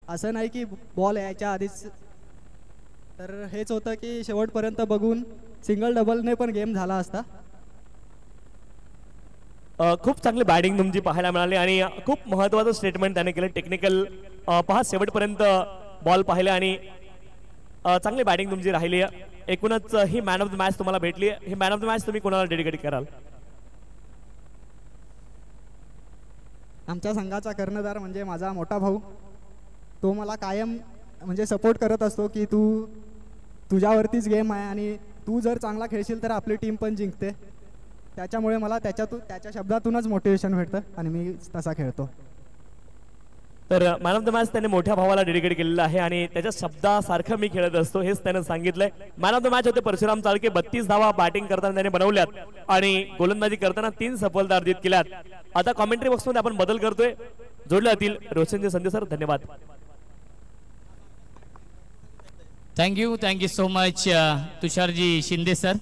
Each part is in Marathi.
असं नाही की बॉल यायच्या आधीच, तर हेच होतं की शेवटपर्यंत बघून सिंगल डबलने पण गेम झाला असता. खूप चांगली बॅटिंग तुमची पाहायला मिळाली आणि खूप महत्त्वाचं स्टेटमेंट त्याने केलं. टेक्निकल पहा शेवटपर्यंत बॉल पाहिले आणि चांगली बॅटिंग तुमची राहिली. एकूणच he man of the match तुम्हाला भेटली. He man of the match तुम्ही कोणाला डेडिकेट कराल? आमच्या संघाचा कर्णधार म्हणजे माझा मोठा भाऊ. तो मला कायम म्हणजे सपोर्ट करत असतो की तुझ्यावरतीच गेम आहे आणि तू जर चांगला खेळशील तर आपली टीम पण जिंकते. त्याच्यामुळे मला त्याच्या शब्दातूनच मोटिवेशन भेटतं आणि मी तसा खेळतो. तर मॅन ऑफ द मॅच त्याने मोठ्या भावाला डेडिकेट केलेलं आहे आणि त्याच्या शब्दासारखं मी खेळत असतो हेच त्याने सांगितलंय. मॅन ऑफ द मॅच होते परशुराम चाळके. 32 धावा बॅटिंग करताना त्याने बनवल्यात आणि गोलंदाजी करताना 3 सफलता अर्जित केल्यात. आता कॉमेंट्री बॉक्समध्ये आपण बदल करतोय. जोडले जातील रोशनजी संदेश सर. धन्यवाद. Thank you so much Tusharji Shinde sir.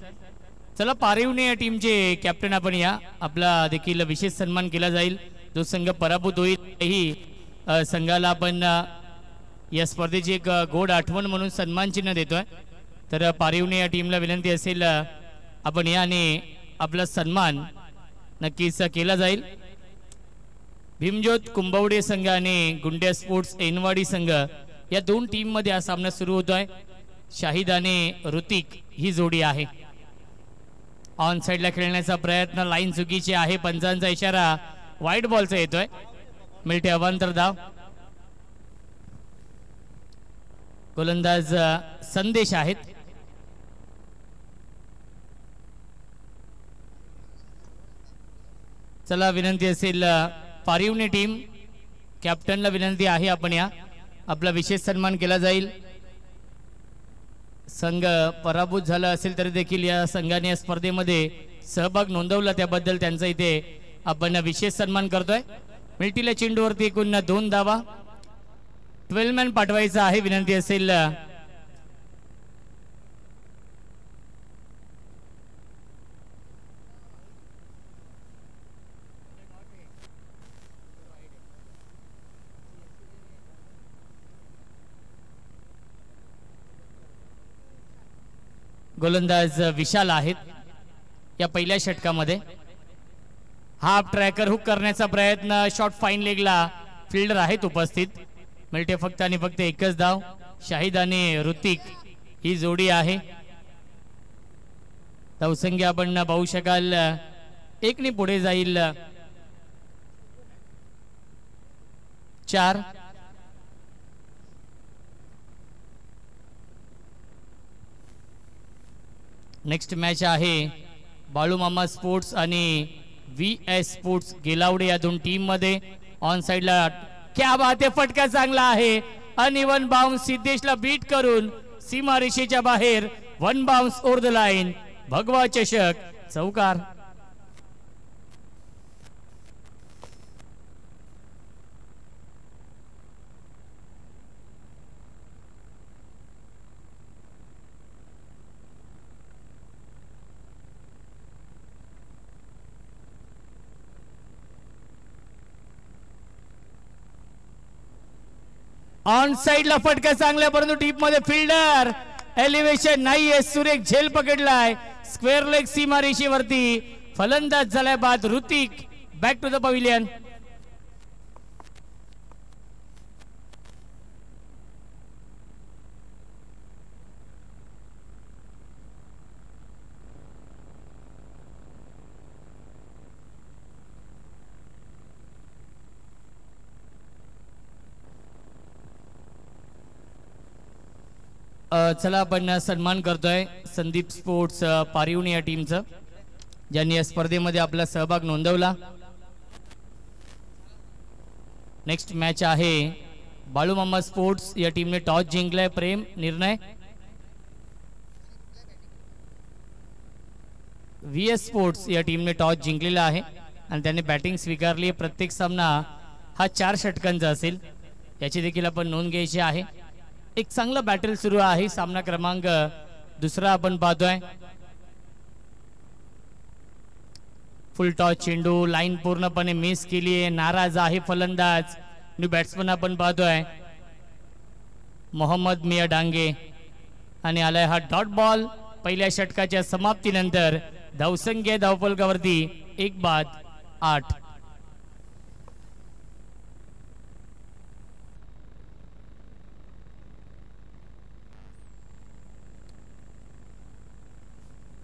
चला पारिवणे या टीमचे कॅप्टन आपण या. आपला देखील विशेष सन्मान केला जाईल. जो संघ पराभूत होईल ही संघाला आपण या स्पर्धेची एक गोड आठवण म्हणून सन्मान चिन्ह देतोय. तर पारिवणे या टीमला विनंती असेल आपण याने आपला सन्मान नक्कीच केला जाईल. भीमज्योत कुंभवडे संघ आणि गुंड्या स्पोर्ट्स ऐनवाडी संघ या दोन टीम मध्ये हा सामना सुरू होतोय. शाहिद आणि ऋतिक ही जोडी आहे. ऑन साइडला खेळण्याचा प्रयत्न, लाईन चुकीची आहे. पंचांचा इशारा वाईट बॉलचा येतोय. मिळते अवांतर धाव. गोलंदाज संदेश आहेत. चला विनंती असेल पारिवणे टीम कॅप्टनला विनंती आहे आपण या. आपला विशेष सन्मान केला जाईल. संघ पराभूत झाला असेल तरी देखील या संघाने या स्पर्धेमध्ये सहभाग नोंदवला त्याबद्दल त्यांचा इथे आपण विशेष सन्मान करतोय. मिल्टीला चेंडूवरती एकूण 2 धावा. 12 मॅन पाठवायचा आहे. विनंती असेल गोलंदाज विशाल आहेत या पहिल्या षटकामध्ये. हाफ ट्रॅकर हुक करण्याचा प्रयत्न. शॉट फाईन लेगला फिल्डर आहेत उपस्थित. मिळते फक्त आणि फक्त एकच धाव. शाहिद आणि ऋतिक ही जोडी आहे. धावसंख्या आपण पाहू शकाल 1 पुढे जाईल 4. नेक्स्ट मॅच आहे बाळूमामा स्पोर्ट्स आणि VS स्पोर्ट्स गेलावडे या दोन टीम मध्ये. ऑन साइडला क्या बात आहे, फटका चांगला आहे. अनइवन बाउन्स सिद्धेशला बीट करून सीमा रेषेच्या बाहेर. 1 बाउन्स ओव्हर द लाईन. भगवा चषक चौकार. ऑन साइडला फटका चांगला परंतु डीप मध्ये फिल्डर एलिव्हेशन नाहीये. सुरेख झेल पकडलाय. स्क्वेअर लेग सीमा रेषेवरती. फलंदाज झालाय बाद. Hrithik back to the pavilion. चला आपण सन्मान करतोय संदीप स्पोर्ट्स पारिवणी या टीमचं, ज्यांनी या स्पर्धेमध्ये आपला सहभाग नोंदवला. नेक्स्ट मॅच आहे बाळूमामा स्पोर्ट्स या टीमने टॉस जिंकलाय. प्रेम निर्णय. VS स्पोर्ट्स या टीमने टॉस जिंकलेला आहे आणि त्यांनी बॅटिंग स्वीकारली. प्रत्येक सामना हा 4 षटकांचा असेल याची देखील आपण नोंद घ्यायची आहे. एक चांगला बॅटल सुरू आहे. सामना क्रमांक 2 आपण पाहतोय. फुल टॉस चेंडू लाईन पूर्णपणे मिस केली आहे. नाराज आहे फलंदाज. न्यू बॅट्समन आपण पाहतोय. मोहम्मद मिया डांगे आणि आलाय हा डॉट बॉल. पहिल्या षटकाच्या समाप्तीनंतर धावसंख्या धावफलकावरती 1-8.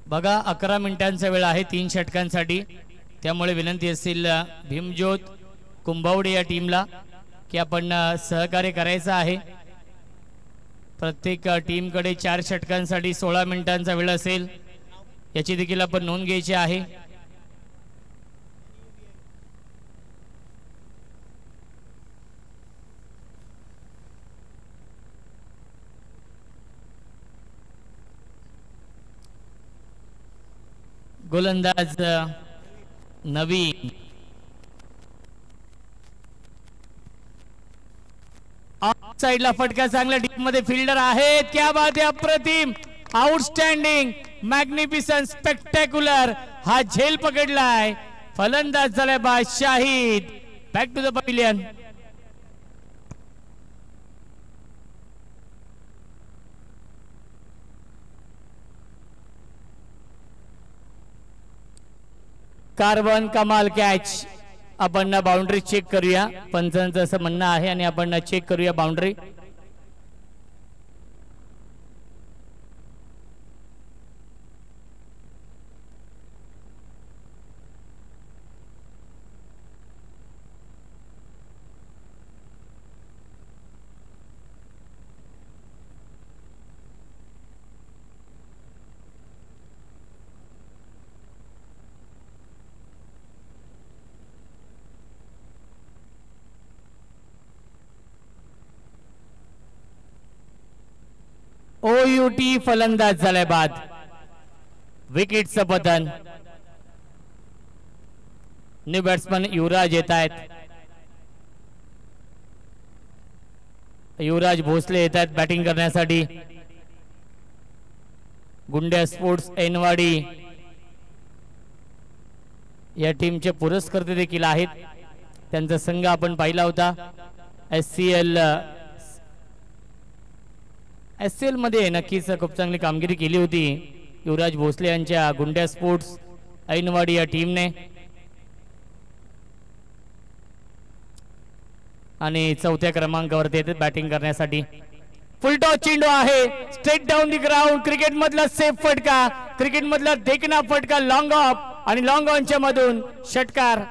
बघा 11 मिनिटांचा वेळ आहे 3 षटकांसाठी. त्यामुळे विनंती असेल भीमज्योत कुंभवडे या टीमला की आपण सहकार्य करायचं आहे. प्रत्येक टीमकडे 4 षटकांसाठी 16 मिनिटांचा वेळ असेल याची देखील आपण नोंद घ्यायची आहे. गोलंदाज नवीन ऑफ साइडला फटका चांगला डीप मध्ये फिल्डर आहेत. क्या बात आहे, अप्रतिम, आउटस्टँडिंग, मॅग्निफिसंट, स्पेक्टॅक्युलर. हा झेल पकडलाय. फलंदाज झालाय बाद Shahid. Back to the pavilion. कार्बन कमाल कॅच. आपण बाउंड्री चेक करूया. पंचांचं असं म्हणणं आहे आणि आपण चेक करूया बाउंड्री. OUT फलंदाज झालाय बाद. विकेटचं पतन. न्यू बॅट्समन युवराज येत आहेत. युवराज भोसले येत आहेत बॅटिंग करण्यासाठी. गुंड्या स्पोर्ट्स ऐनवाडी या टीमचे पुरस्कर्ते देखील आहेत. त्यांचा संघ आपण पाहिला होता. SCL मध्ये नक्कीच खूप चांगली कामगिरी केली होती युवराज भोसले यांच्या गुंड्या स्पोर्ट्स ऐनवाडी या टीमने. आणि 4थ्या क्रमांकावरती येते बॅटिंग करण्यासाठी. फुल टॉस चेंडू आहे. Straight down the ground. Cricket मधला सेफ फटका, क्रिकेट मधला देखना फटका, लॉंग ऑफ आणि लॉंग ऑनच्या मधून षटकार.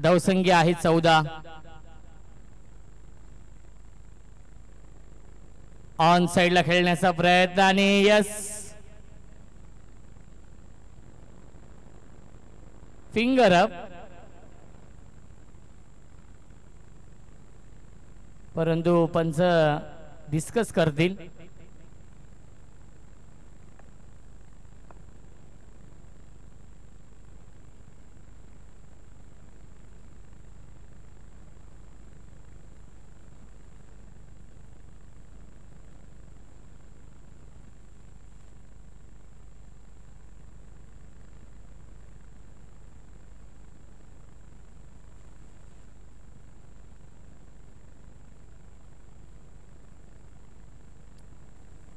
धावसंख्या आहे 14. ऑन साइडला खेळण्याचा प्रयत्न आणि यस, फिंगर अप. परंतु पंच डिस्कस करतील.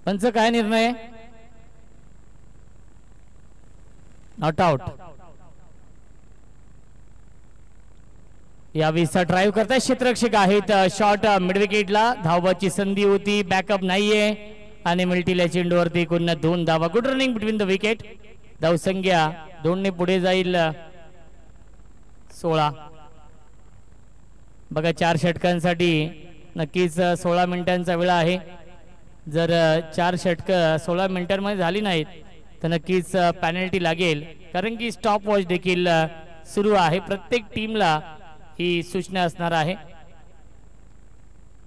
पंच काय निर्णय? Not out. या वीसचा ड्राईव्ह करताय क्षेत्ररक्षक आहेत. शॉर्ट मिड विकेटला धावबाची संधी होती, बॅकअप नाहीये आणि मिल्टीला चेंडूवरती पुन्हा 2 धावा. Good running between the wicket. धावसंख्या 2 ने पुढे जाईल 16. बघा 4 षटकांसाठी नक्कीच 16 मिनिटांचा वेळ आहे. जर 4 षटक 16 मिनिटांमध्ये झाली नाहीत तर नक्कीच पेनल्टी लागेल, कारण की स्टॉप वॉच देखील सुरू आहे. प्रत्येक टीमला ही सूचना असणार आहे.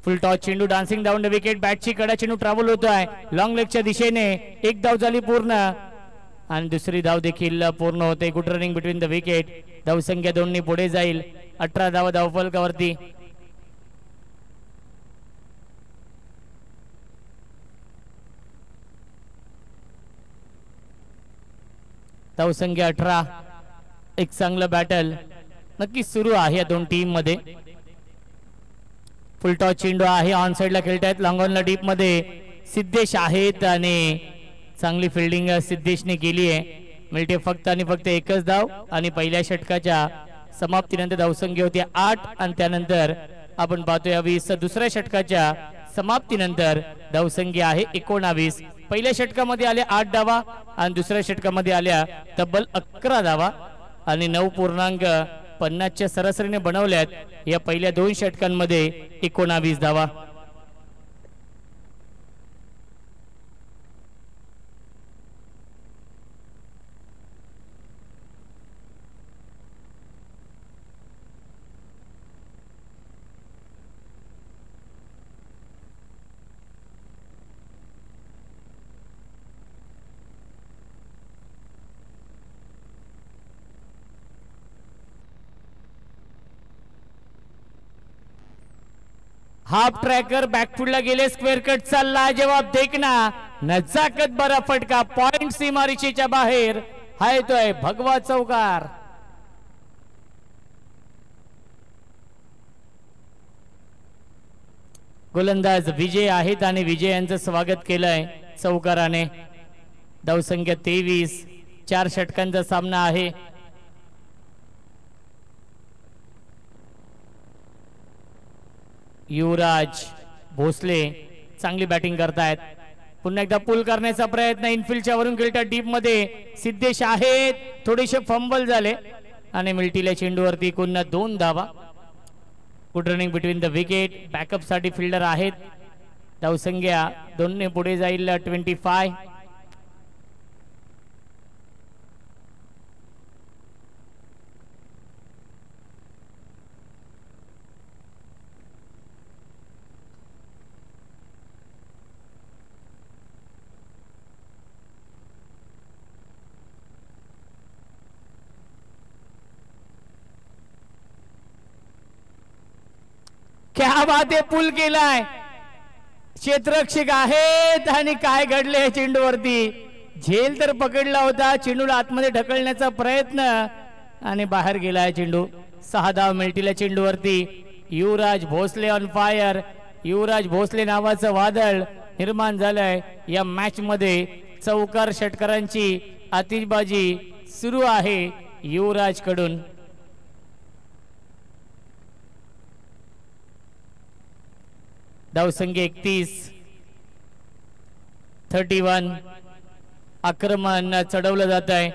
फुल टॉस चेंडू डान्सिंग डाऊन द विकेट. बॅटची कडा चेंडू ट्रॅव्हल होतोय लॉंग लेगच्या दिशेने. 1 धाव झाली पूर्ण. आणि दुसरी धाव देखील पूर्ण होते. Good running between the wicket. धावसंख्या 2 ने पुढे जाईल. 18 धावा धावफलकावरती. धावसंख्या 18. एक चांगलं बॅटल नक्कीच सुरू आहे या दोन टीम मध्ये. फुलटॉस चेंडू आहे. ऑन साइडला खेळतायत. लॉंगॉनला डीप मध्ये सिद्धेश आहेत आणि चांगली फिल्डिंग सिद्धेशने केली आहे. मिळते फक्त आणि फक्त एकच धाव आणि पहिल्या षटकाच्या समाप्तीनंतर धावसंख्या होती 8 आणि त्यानंतर आपण पाहतोय 20. दुसऱ्या षटकाच्या समाप्तीनंतर धावसंख्या आहे 19. पहिल्या षटकामध्ये आल्या 8 धावा आणि दुसऱ्या षटकामध्ये आल्या तब्बल 11 धावा आणि 9.50च्या सरासरीने बनवल्यात या पहिल्या 2 षटकांमध्ये 19 धावा. हाफ ट्रॅकर बॅकफुटला गेले. स्क्वेअर कट चालला. जवाब देखना. नजाकत बरा फटका. पॉइंट सीमारेषेच्या बाहेर. हा येतोय भगवा चौकार. गोलंदाज विजय आहेत आणि विजय यांचं स्वागत केलंय चौकाराने. धावसंख्या 23. 4 षटकांचा सामना आहे. युवराज भोसले चांगली बॅटिंग करतायत. पुन्हा एकदा पुल करण्याचा प्रयत्न. इनफिल्डच्या वरून खेळतात. डीप मध्ये सिद्धेश आहेत. थोडेसे फंबल झाले आणि मिल्टीला चेंडूवरती पुन्हा 2 धावा. Good running between the wicket. Backup साठी फिल्डर आहेत. धावसंख्या 2 ने पुढे जाईल 25. क्या बात आहे. पूल केलाय. क्षेत्ररक्षक आहेत आणि काय घडले चेंडूवरती. झेल तर पकडला होता. चेंडूला आतमध्ये ढकलण्याचा प्रयत्न आणि बाहेर गेलाय चेंडू. 6 धाव मिळतील चेंडूवरती. युवराज भोसले ऑन फायर. युवराज भोसले नावाचं वादळ निर्माण झालंय या मॅच मध्ये. चौकार षटकारांची आतिषबाजी सुरू आहे युवराज कडून. धावसंख्या 31. आक्रमण चढवलं जात आहे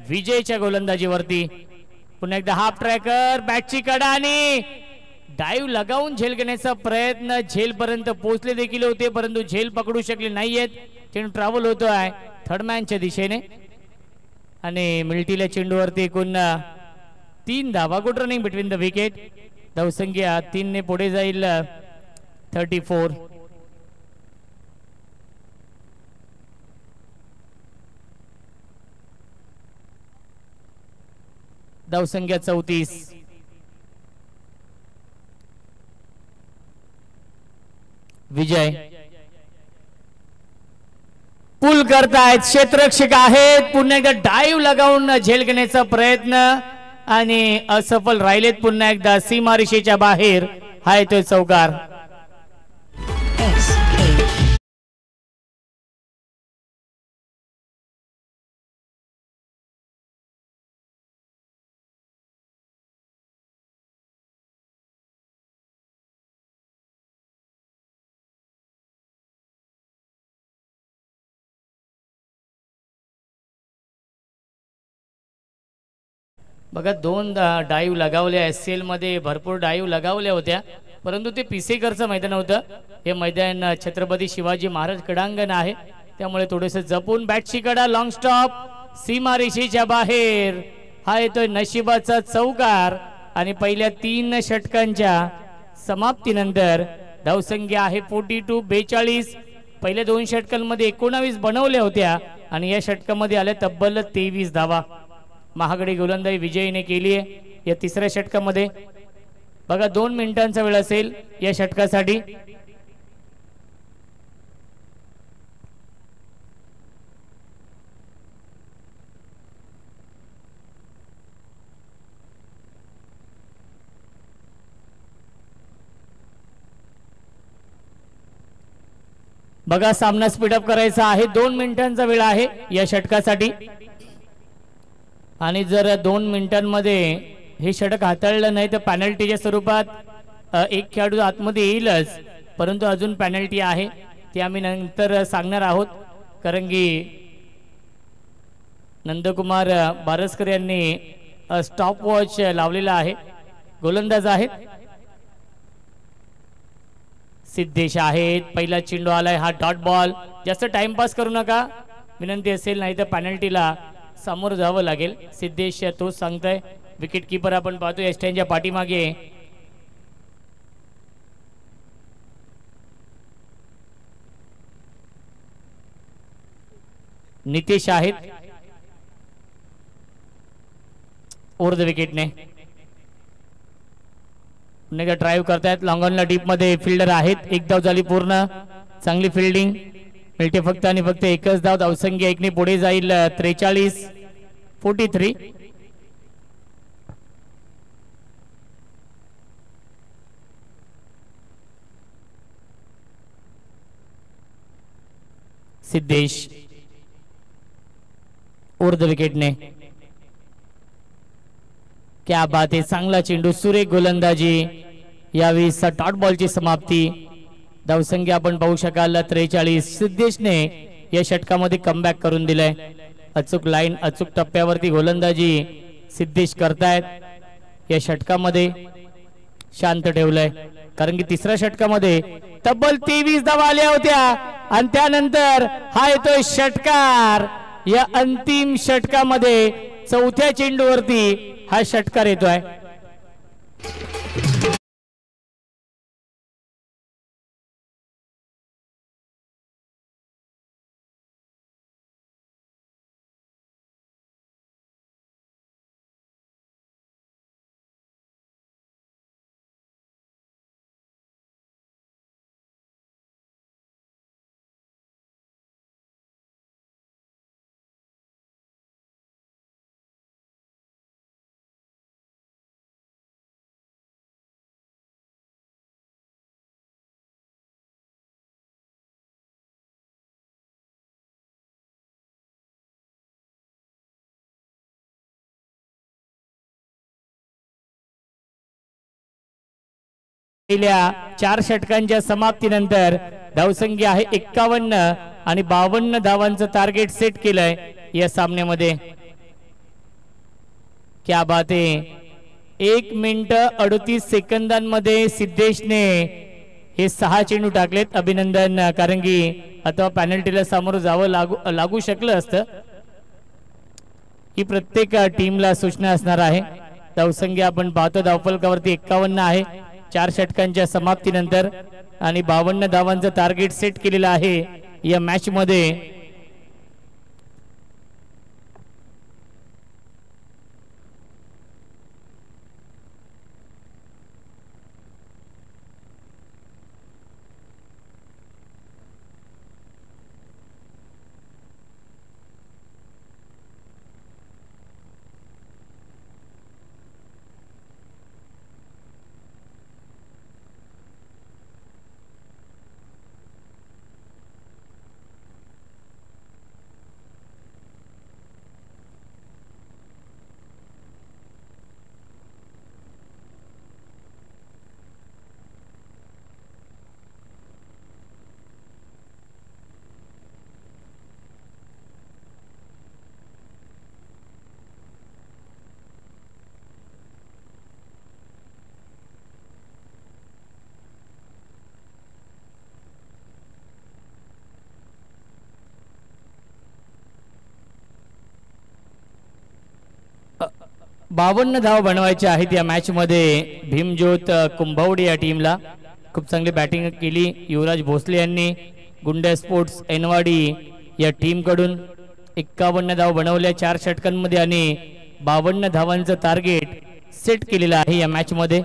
विजयच्या गोलंदाजीवरती. पुन्हा एकदा हाफ ट्रॅकर. बॅटची कडा आणि डाईव्ह लगावून झेल घेण्याचा प्रयत्न. झेल पर्यंत पोहोचले देखील होते परंतु झेल पकडू शकले नाहीयेत. चेंडू ट्रॅव्हल होतोय थर्डमॅनच्या दिशेने आणि मिल्टीला चेंडूवरती एकूण 3 धावा. Good running between the wicket. धावसंख्या 3 ने पुढे जाईल 34. धावसंख्या 34. विजय पुल करतायत. क्षेत्ररक्षक आहेत. पुन्हा एकदा डाईव्ह लगावून झेल घेण्याचा प्रयत्न आणि असफल राहिलेत. पुन्हा एकदा सीमारेषेच्या बाहेर. हा येतोय चौकार. बघा 2 डाईव्ह लगावल्या. SCL मध्ये भरपूर डाईव्ह लगावल्या होत्या परंतु ते पिसेकरचं मैदान होतं. हे मैदान छत्रपती शिवाजी महाराज क्रीडांगण आहे त्यामुळे थोडेसे जपून. बॅटची कडा. Long stop. सीमारेषेच्या बाहेर. हा येतोय नशिबाचा चौकार आणि पहिल्या 3 षटकांच्या समाप्तीनंतर धावसंख्या आहे 42. 42. पहिल्या 2 षटकांमध्ये 19 बनवल्या होत्या आणि या षटकामध्ये आल्या तब्बल 23 धावा. महागडी गोलंदाजी विजयीने केली आहे या तिसऱ्या षटकामध्ये. बघा 2 मिनिटांचा वेळ असेल या षटकासाठी. बघा सामना स्पीडअप करायचा आहे. 2 मिनिटांचा वेळ आहे या षटकासाठी. आणि जर 2 मिनिटांमध्ये हे षटक हाताळलं नाही तर पॅनल्टीच्या स्वरूपात एक खेळाडू आतमध्ये येईलच, परंतु अजून पॅनल्टी आहे ती आम्ही नंतर सांगणार आहोत. कारण की नंदकुमार बारसकर यांनी स्टॉप वॉच लावलेला आहे. गोलंदाज आहेत सिद्धेश आहेत. पहिला चेंडू आलाय, हा डॉट बॉल. जास्त टाइमपास करू नका विनंती असेल, नाही तर पॅनल्टीला समोर जावं लागेल. सिद्धेश तोच सांगताय. विकेट किपर आपण पाहतो एस्टॅनच्या पाठीमागे. नितेश आहेत ओव्हर द विकेटने. पुन्हा ड्राईव्ह करतायत. लॉंग ऑनला डीप मध्ये फिल्डर आहेत. एक धाव झाली पूर्ण. चांगली फिल्डिंग मिळते फक्त आणि फक्त एकच धाव. धावसंख्या 1 ने पुढे जाईल 43-43. सिद्धेश ओव्हर द विकेटने. क्या बात आहे. चांगला चेंडू, सुरेख गोलंदाजी. यावेळी डॉट बॉलची समाप्ती. धावसंख्या आपण पाहू शकाल 43. सिद्धेशने या षटकामध्ये कमबॅक करून दिलाय. अचूक लाईन, अचूक टप्प्यावरती गोलंदाजी सिद्धेश करतायत. या षटकामध्ये शांत ठेवलंय कारण की तिसऱ्या षटकामध्ये तब्बल 23 धावा आल्या होत्या आणि त्यानंतर हा येतोय षटकार. या अंतिम षटकामध्ये चौथ्या चेंडूवरती हा षटकार येतोय. पहिल्या 4 षटकांच्या समाप्तीनंतर धावसंख्या आहे 51 आणि 52 धावांचं टार्गेट सेट केलंय या सामन्यामध्ये. क्या बात आहे. 1 मिनिट 38 सेकंदांमध्ये सिद्धेशने हे 6 चेंडू टाकलेत. अभिनंदन. कारण की अथवा पॅनल्टीला सामोरं जावं लागू शकलं असतं. ही प्रत्येक टीमला सूचना असणार आहे. धावसंख्या आपण पाहतो धावफलकावरती 51 आहे 4 षटकांच्या समाप्तीनंतर आणि 52 धावांचं टार्गेट सेट केलेलं आहे या मॅच मध्ये. बावन्न धाव बनवायचे आहेत या मॅच मध्ये. भीमज्योत कुंभवडे या टीमला खूप चांगली बॅटिंग केली युवराज भोसले यांनी. गुंडा स्पोर्ट्स एनवाडी या टीम कडून 51 धावा बनवल्या 4 षटकांमध्ये आणि 52 धावांचं टार्गेट सेट केलेलं आहे या मॅच मध्ये.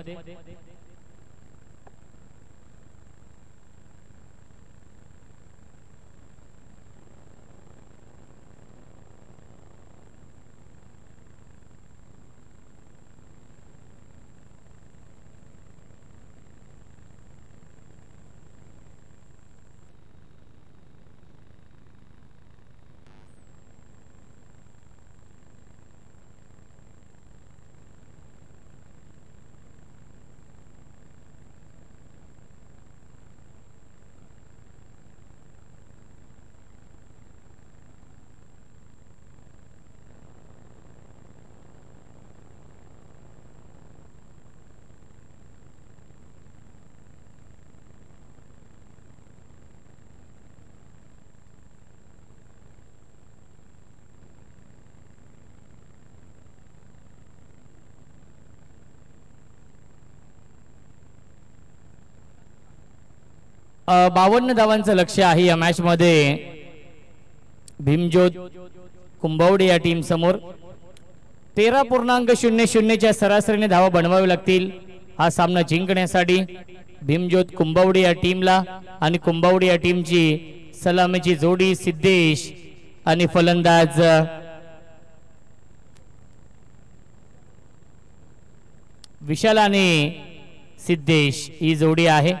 अ 52 धावांचं लक्ष्य आहे या मॅच मध्ये. भीमज्योत कुंभवडे या टीम समोर 13.00 च्या सरासरीने धावा बनवावे लागतील हा सामना जिंकण्यासाठी भीमज्योत कुंभवडे या टीमला. आणि कुंभवडे या टीमची सलामीची जोडी सिद्धेश आणि फलंदाज विशाल आणि सिद्धेश ही जोडी आहे.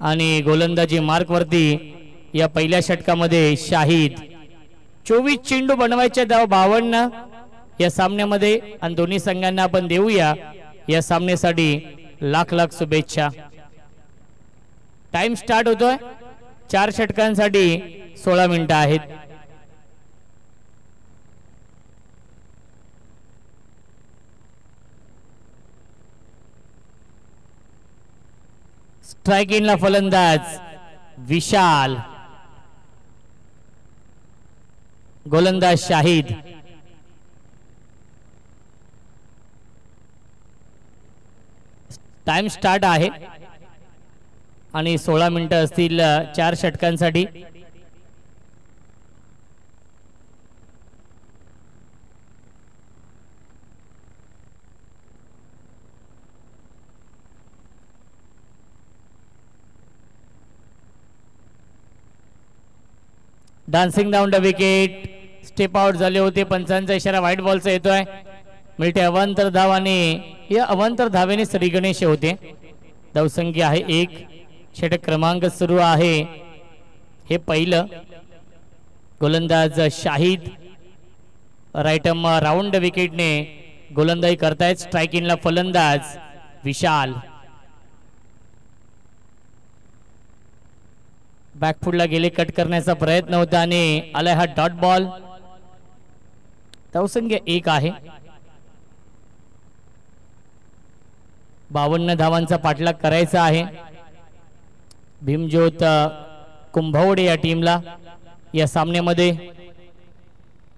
आणि गोलंदाजी मार्क वरती या पहिल्या षटकामध्ये शाहिद. 24 चेंडू बनवायच्या धावा 52 या सामन्यामध्ये. आणि दोन्ही संघांना आपण देऊया या सामन्यासाठी लाख लाख शुभेच्छा. टाइम स्टार्ट होतोय. 4 षटकांसाठी 16 मिनिटं आहेत. स्ट्राइक इनला फलंदाज विशाल, गोलंदाज शाहिद. टाइम स्टार्ट आहे आणि 16 मिनिटं असतील 4 षटकांसाठी. Dancing down the wicket. Step out झाले होते. पंचांचा इशारा व्हाईट बॉलचा येतोय. मिळते अवांतर धाव आणि या अवांतर धावेने श्रीगणेश होते. धावसंख्या आहे 1. षटक क्रमांक सुरू आहे. हे पहिलं. गोलंदाज शाहिद राईट आर्म राऊंड विकेटने गोलंदाजी करतायत. स्ट्राइक इनला फलंदाज विशाल. बॅकफुटला गेले, कट करण्याचा प्रयत्न होता आणि आलाय हा डॉट बॉल. धावसंख्या 1 आहे. 52 धावांचा पाठलाग करायचा आहे भीमज्योत कुंभवडे या टीमला. या सामन्यामध्ये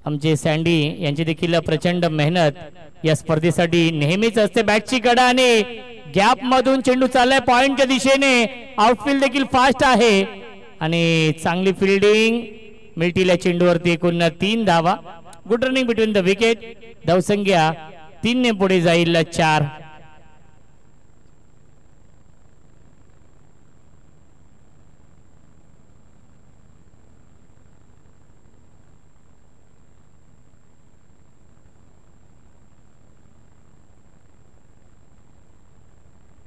आमचे सँडी यांची देखील प्रचंड मेहनत या स्पर्धेसाठी नेहमीच असते. बॅटची कडा आणि गॅप मधून चेंडू चाललाय पॉइंटच्या दिशेने. आउटफील्ड देखील फास्ट आहे आणि चांगली फिल्डिंग. मिल्टीला चेंडूवरती एकूण 3 धावा. Good running between the wicket. धावसंख्या 3 ने पुढे जाईल 4.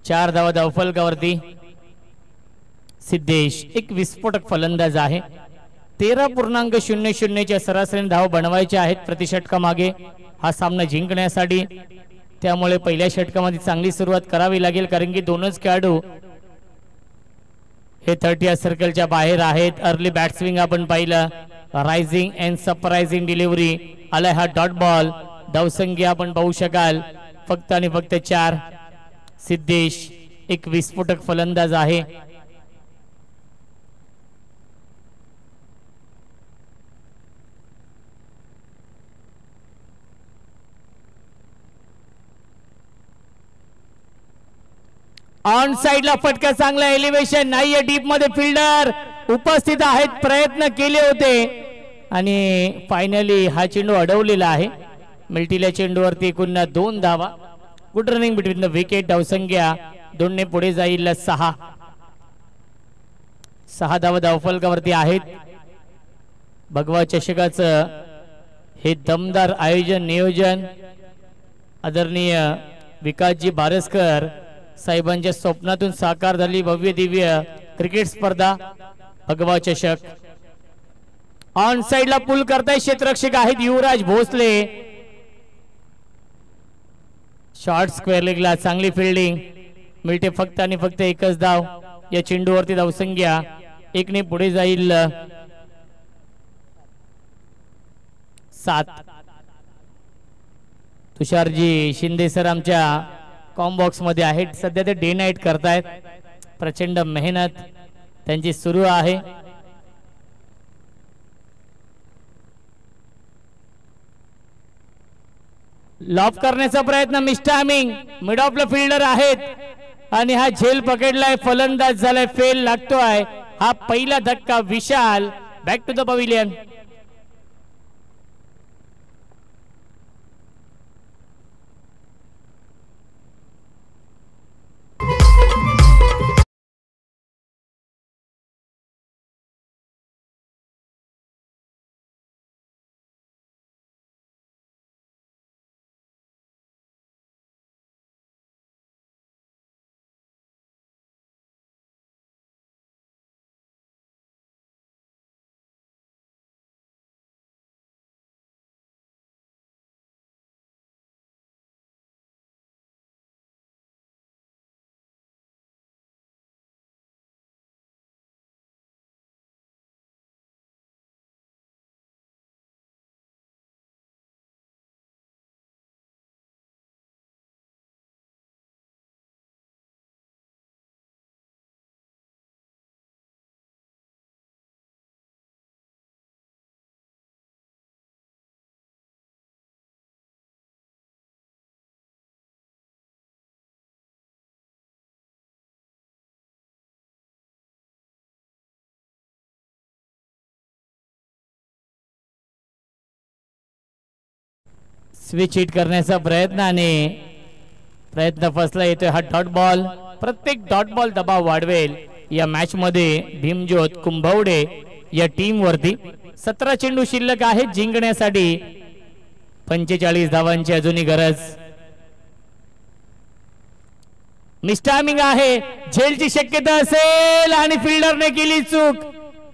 चार धावा धावफलकावरती. सिद्धेश एक विस्फोटक फलंदाज आहे. 13.00 च्या सरासरीने धाव बनवायच्या आहेत प्रति षटकामागे हा सामना जिंकण्यासाठी. त्यामुळे पहिल्या षटकामध्ये चांगली सुरुवात करावी लागेल कारण की दोनच खेळाडू हे 30 सर्कलच्या बाहेर आहेत. अर्ली बॅट स्विंग आपण पाहिलं. Rising and surprising delivery. आलाय हा डॉट बॉल. धावसंख्या आपण पाहू शकाल फक्त आणि फक्त 4. सिद्धेश एक विस्फोटक फलंदाज आहे. ऑन साइडला फटका चांगला. एलिव्हेशन नाहीये. डीप मध्ये फिल्डर उपस्थित आहेत. प्रयत्न केले होते आणि फायनली हा चेंडू अडवलेला आहे. मिल्टील्या चेंडूवरती पुन्हा 2 धावा. Good running between the wicket. धावसंख्या 2 ने पुढे जाईल 6. 6 धावा धावफलकावरती आहेत. भगवा चषकाचं हे दमदार आयोजन नियोजन आदरणीय विकासजी बारसकर साहेबांच्या स्वप्नातून साकार झाली भव्य दिव्य क्रिकेट स्पर्धा भगवा चषक. ऑन साइडला पुल करताय क्षेत्ररक्षक आहेत युवराज भोसले. शॉर्ट स्क्वेअर लेगला चांगली फिल्डिंग मिळते. फक्त आणि फक्त एकच धाव. या चेंडूवरती धावसंख्या 1 ने पुढे जाईल 7. तुषारजी शिंदे सर आमच्या कॉम्बॉक्स मध्ये आहेत. सध्या ते डे नाईट करतायत. प्रचंड मेहनत त्यांची सुरू आहे. लॉफ करण्याचा प्रयत्न मिस्टामिंग मिड ऑफ द फिल्डर आहेत आणि हा झेल पकडलाय. फलंदाज झालाय. फेल लागतोय. हा पहिला धक्का. Vishal back to the pavilion. Switch hit करण्याचा प्रयत्न आणि प्रयत्न फसला. येतोय हा डॉट बॉल. प्रत्येक डॉट बॉल दबाव वाढवेल या मॅच मध्ये भीमज्योत कुंभवडे या टीम वरती. 17 चेंडू शिल्लक आहेत जिंकण्यासाठी. 45 धावांची अजूनही गरज. मिस्टामिंग आहे. झेलची शक्यता असेल आणि फिल्डरने केली चूक.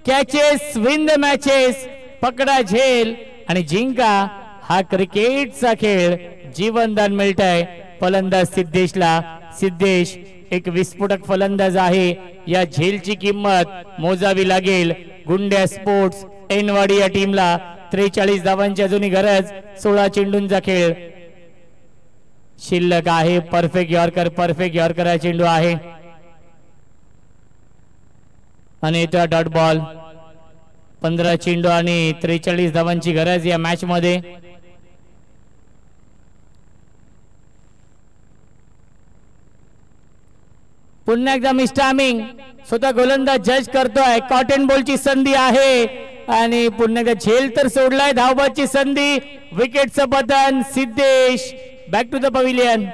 Catches win the matches. पकडा झेल आणि जिंका. हा क्रिकेटचा खेळ. जीवनदान मिळतंय फलंदाज सिद्धेशला. सिद्धेश एक विस्फोटक फलंदाज आहे. या झेलची किंमत मोजावी लागेल. गुंड्या स्पोर्ट्स एनवाडी या टीमला 43 धावांची अजूनही गरज. 16 चेंडूंचा खेळ शिल्लक आहे. Perfect yorker. परफेक्ट यॉर्कर हा चेंडू आहे आणि तो डॉट बॉल. 15 चेंडू आणि 43 धावांची गरज या मॅच मध्ये. पुन्हा एकदा मिस्टामिंग स्वतः गोलंदाज जज करतोय. कॉटन बॉलची संधी आहे आणि पुन्हा एकदा झेल तर सोडलाय. धावबाची संधी. विकेटचं पतन. Siddhesh back to the pavilion.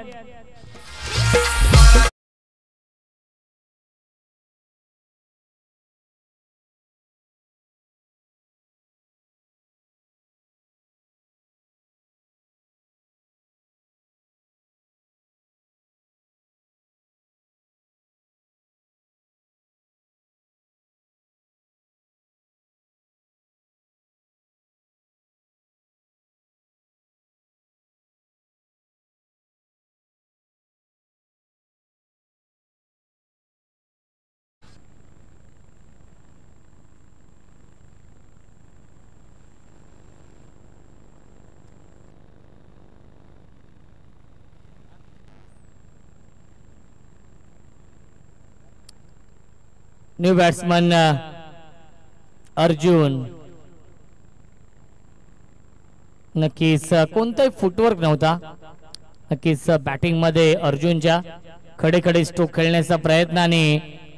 New batsman Arjun. नक्कीच कोणताही फुटवर्क नव्हता. नक्कीच बॅटिंग मध्ये अर्जुनच्या खडे खडे स्ट्रोक खेळण्याचा प्रयत्नाने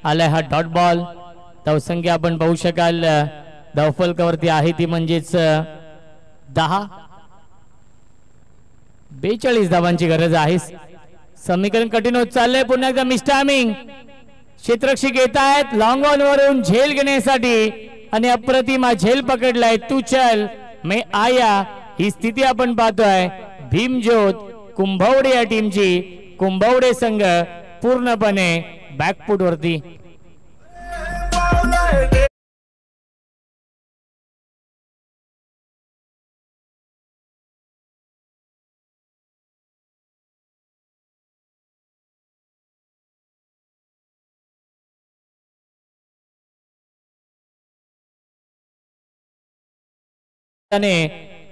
आलाय हा डॉट बॉल. धावसंख्या आपण पाहू शकाल धावफलकावरती आहे ती म्हणजेच 10. 42 धावांची गरज आहे. समीकरण कठीण होत चाललंय. पुन्हा एकदा मिस्टामिंग क्षेत्ररक्षक येत आहेत लॉंग ऑन वरून झेल घेण्यासाठी आणि अप्रतिम झेल पकडलाय. तू चल मैं आया ही स्थिती आपण पाहतोय. भीमज्योत कुंभवडे या टीमची. कुंभवडे संघ पूर्णपणे बॅकफूट वरती.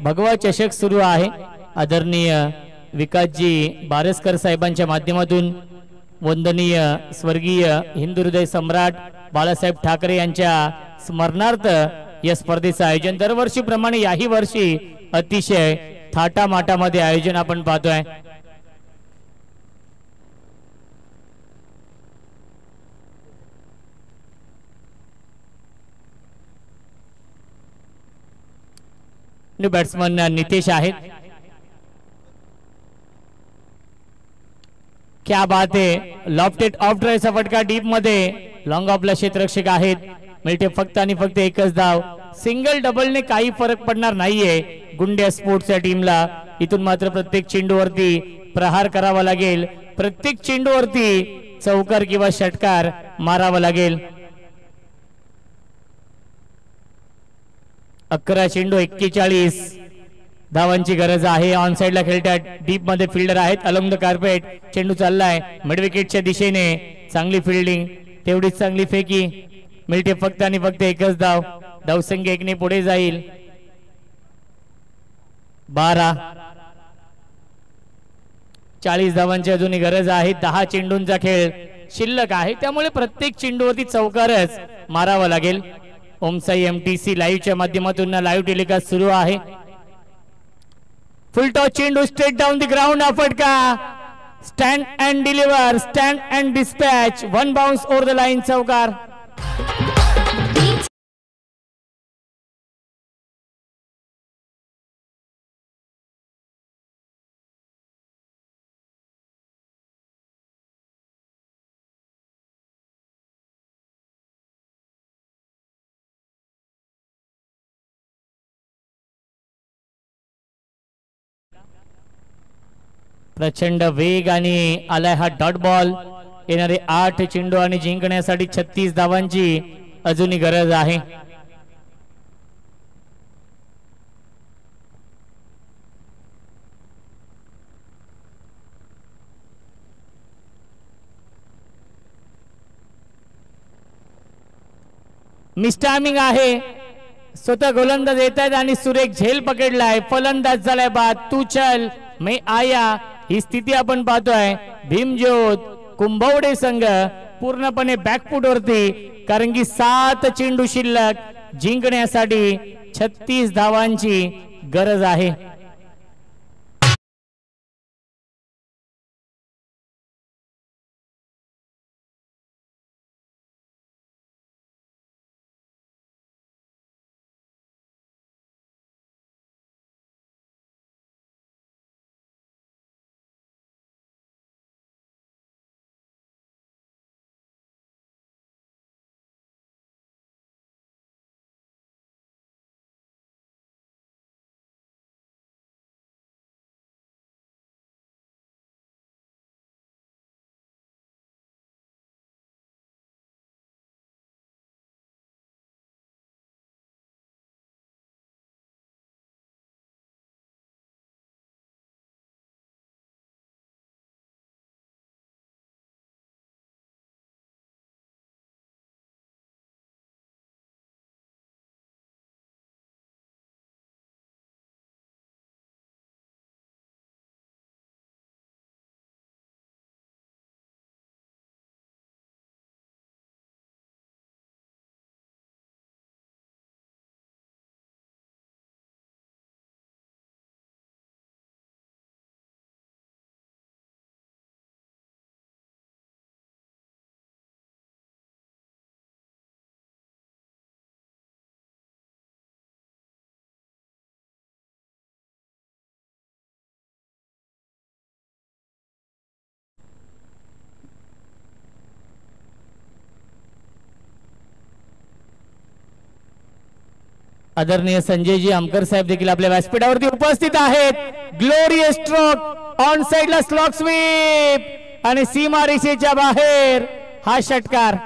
भगवा चषक सुरू आहे. आदरणीय विकासजी बारसकर साहेबांच्या माध्यमातून वंदनीय स्वर्गीय हिंदू हृदय सम्राट बाळासाहेब ठाकरे यांच्या स्मरणार्थ या स्पर्धेचं आयोजन दरवर्षीप्रमाणे याही वर्षी अतिशय थाटामाटामध्ये आयोजन आपण पाहतोय. बॅट्समन नितेश आहेत. क्या बात है. लॉफ्टेड ऑफ ड्राईव्हचा फटका डीप मध्ये. लॉंग ऑफला क्षेत्ररक्षक आहेत. मिळते फक्त आणि फक्त एकच धाव. सिंगल डबलने काही फरक पडणार नाहीये गुंड्या स्पोर्ट्सच्या टीमला. इथून मात्र प्रत्येक चेंडूवरती प्रहार करावा लागेल. प्रत्येक चेंडूवरती चौकार किंवा षटकार मारावा लागेल. 11 चेंडू 41 धावांची गरज आहे. ऑन साइडला खेळतात. डीप मध्ये फिल्डर आहेत. अलॉंग द कार्पेट चेंडू चाललाय मिड विकेटच्या दिशेने. चांगली फिल्डिंग तेवढीच चांगली फेकी. मिळते फक्त आणि फक्त एकच धाव. धावसंख्या 1 ने पुढे जाईल. 12 40 धावांची अजूनही गरज आहे. 10 चेंडूंचा खेळ शिल्लक आहे त्यामुळे प्रत्येक चेंडूवरती चौकारच मारावा लागेल. ओमसाई एमटीसी लाईव्हच्या माध्यमातून लाईव्ह टेलिकास्ट सुरू आहे. फुल टॉस चेंडू स्ट्रेट डाऊन द ग्राउंड. हा फटका stand and deliver stand and dispatch. 1 bounce over the line. चौकार. प्रचंड वेग आणि आलाय हा डॉट बॉल. येणारे 8 चेंडू आणि जिंकण्यासाठी 36 धावांची अजूनही गरज आहे. मिस्टामिंग आहे. स्वतः गोलंदाज येत आहेत आणि सुरेख झेल पकडलाय. फलंदाज झालाय बाद. तू चल मैं आया ही स्थिती आपण पाहतोय. भीमज्योत कुंभवडे संघ पूर्णपणे बॅकफूट वरती कारण की 7 चेंडू शिल्लक जिंकण्यासाठी 36 धावांची गरज आहे. आदरणीय संजयजी आमकर साहेब देखील आपल्या व्यासपीठावरती उपस्थित आहेत. ग्लोरियस स्ट्रोक ऑन साइडला स्लॉक स्वीप आणि सीमारेषेच्या बाहेर हा षटकार.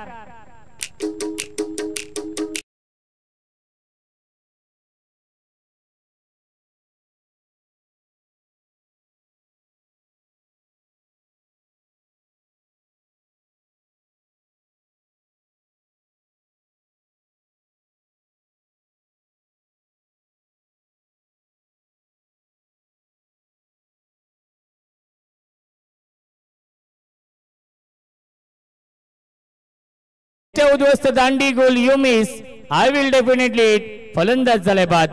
उद्ध्वस्त दांडी goal you miss I will definitely फलंदाज झालाय बाद.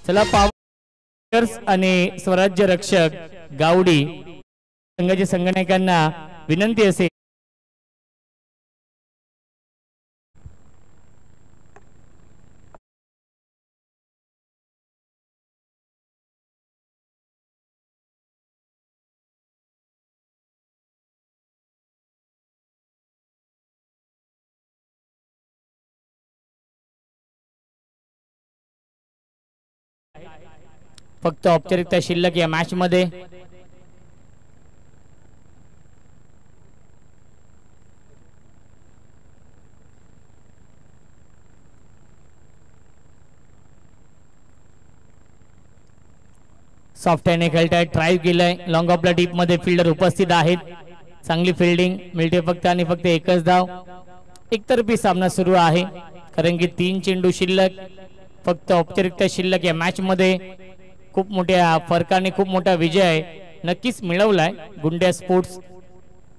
चला पावर्स आणि स्वराज्य रक्षक गावडी संघाच्या संघनायकांना विनंती असेल फक्त औपचारिकता शिल्लक या मॅच मध्ये. सॉफ्ट हँडने खेळतायत. ट्राय केलंय लॉंग ऑफला डीप मध्ये फिल्डर उपस्थित आहेत. चांगली फिल्डिंग मिळते फक्त आणि फक्त एकच धाव. एकतर्फी सामना सुरू आहे कारण की 3 चेंडू शिल्लक. फक्त औपचारिकता शिल्लक या मॅच मध्ये. खूप मोठ्या फरकाने खूप मोठा विजय नक्कीच मिळवलाय गुंड्या स्पोर्ट्स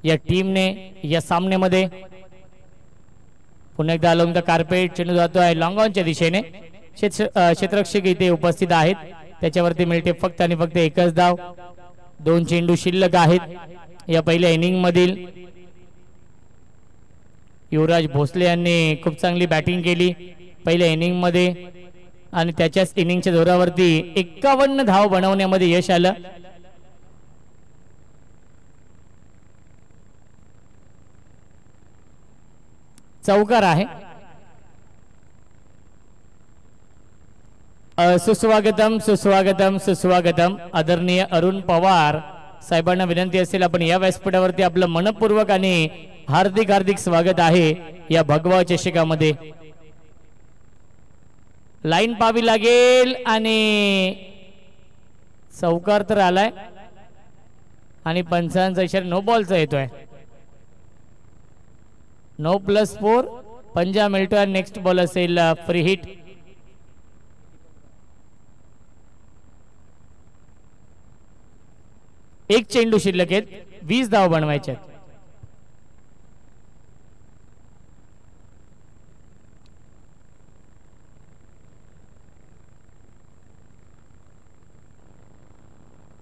या टीमने या सामन्यामध्ये. पुन्हा एकदा अलोंग द कार्पेट चेंडू जातोय लॉंग ऑनच्या दिशेने. क्षेत्ररक्षक इथे उपस्थित आहेत. त्याच्यावरती मिळते फक्त आणि फक्त एकच धाव. 2 चेंडू शिल्लक आहेत या पहिल्या इनिंग मधील. युवराज भोसले यांनी खूप चांगली बॅटिंग केली पहिल्या इनिंग मध्ये आणि त्याच्याच इनिंगच्या जोरावरती 51 धाव बनवण्यामध्ये यश आलं. चौकार आहे. सुस्वागतम सुस्वागतम सुस्वागतम. आदरणीय अरुण पवार साहेबांना विनंती असेल आपण या व्यासपीठावरती आपलं मनपूर्वक आणि हार्दिक हार्दिक स्वागत आहे या भगवा चषकामध्ये. लाईन पाहावी लागेल आणि चौकार तर आलाय आणि पंचांचा इशारा नो बॉलचा येतोय. 9+4 पंजा मिळतोय. नेक्स्ट बॉल असेल फ्री हिट. एक चेंडू शिल्लक आहेत. 20 धाव बनवायचे आहेत.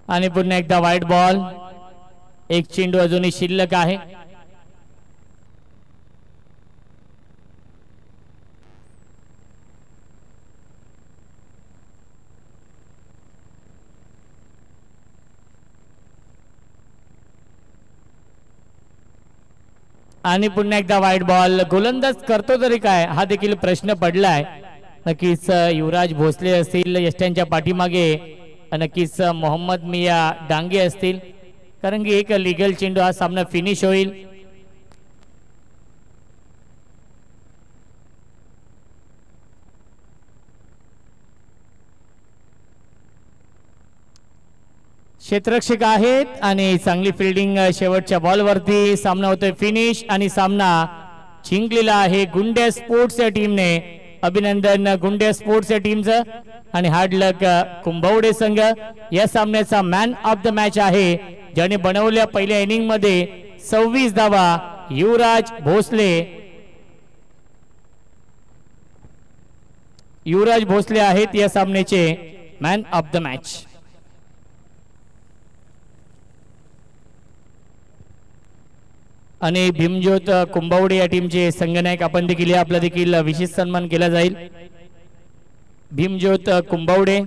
आणि पुन्हा एकदा वाईट बॉल. एक चेंडू अजूनही शिल्लक आहे. आणि पुन्हा एकदा वाईट बॉल. गोलंदाज करतो तरी काय हा देखील प्रश्न पडलाय. नक्कीच युवराज भोसले असतील यष्ट्यांच्या पाठीमागे. नक्कीच मोहम्मद मिया डांगे असतील कारण की एक लीगल चेंडू हा सामना फिनिश होईल. क्षेत्ररक्षक आहेत आणि चांगली फिल्डिंग शेवटच्या बॉलवरती. सामना होतोय फिनिश आणि सामना जिंकलेला आहे गुंड्या स्पोर्ट्स या टीमने. अभिनंदन गुंड्या स्पोर्ट्स या टीमचं. आणि हार्ड लक कुंभवडे संघ या सामन्याचा मॅन ऑफ द मॅच आहे ज्याने बनवल्या पहिल्या इनिंग मध्ये 26 धावा. युवराज भोसले. युवराज भोसले आहेत या सामन्याचे मॅन ऑफ द मॅच. आणि भीमज्योत कुंभवडे या टीमचे संघनायक आपण देखील आपला देखील विशेष सन्मान केला जाईल. भीमज्योत कुंभवडे